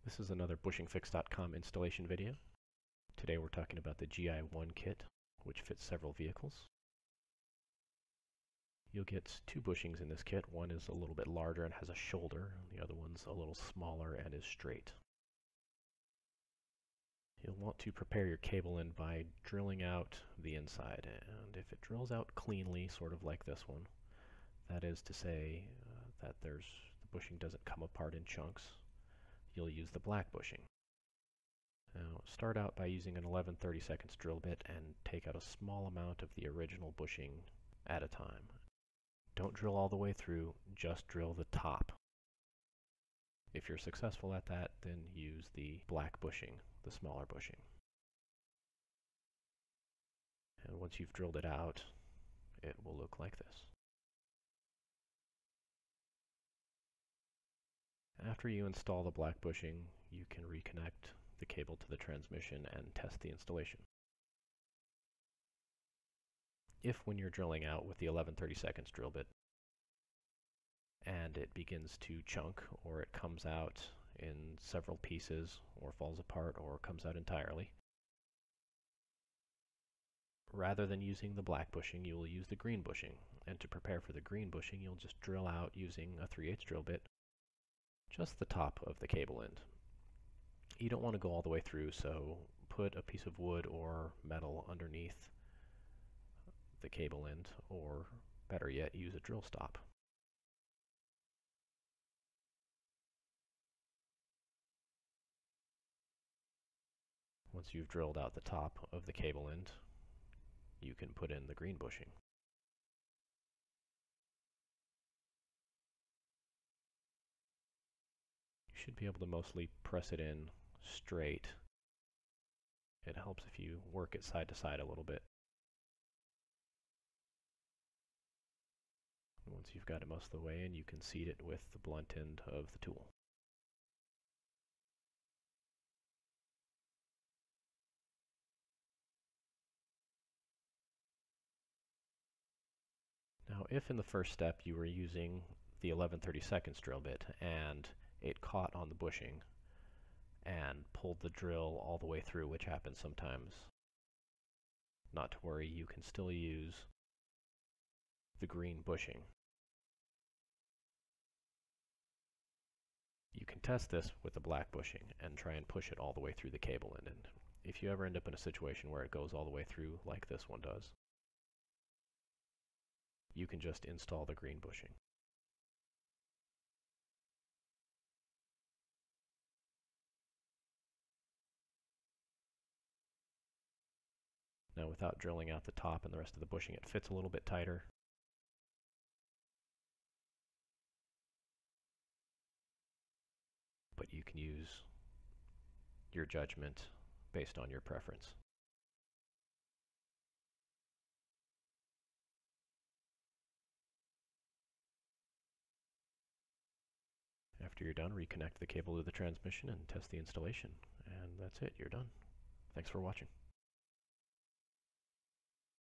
This is another bushingfix.com installation video. Today we're talking about the GI1 kit, which fits several vehicles. You'll get two bushings in this kit. One is a little bit larger and has a shoulder. The other one's a little smaller and is straight. You'll want to prepare your cable end by drilling out the inside. And if it drills out cleanly, sort of like this one, that is to say that the bushing doesn't come apart in chunks, you'll use the black bushing. Now start out by using an 11/32 drill bit and take out a small amount of the original bushing at a time. Don't drill all the way through, just drill the top. If you're successful at that, then use the black bushing, the smaller bushing. And once you've drilled it out, it will look like this. After you install the black bushing, you can reconnect the cable to the transmission and test the installation. If when you're drilling out with the 11/32 drill bit and it begins to chunk, or it comes out in several pieces, or falls apart, or comes out entirely, rather than using the black bushing, you will use the green bushing. And to prepare for the green bushing, you'll just drill out using a 3/8 drill bit just the top of the cable end. You don't want to go all the way through, so put a piece of wood or metal underneath the cable end, or better yet, use a drill stop. Once you've drilled out the top of the cable end, you can put in the green bushing. You should be able to mostly press it in straight. It helps if you work it side to side a little bit. Once you've got it most of the way in, you can seat it with the blunt end of the tool. Now, if in the first step you were using the 11/32 drill bit and it caught on the bushing and pulled the drill all the way through, which happens sometimes, not to worry, you can still use the green bushing. You can test this with the black bushing and try and push it all the way through the cable end. And if you ever end up in a situation where it goes all the way through like this one does, you can just install the green bushing. Now, without drilling out the top and the rest of the bushing, it fits a little bit tighter. But you can use your judgment based on your preference. After you're done, reconnect the cable to the transmission and test the installation. And that's it, you're done. Thanks for watching.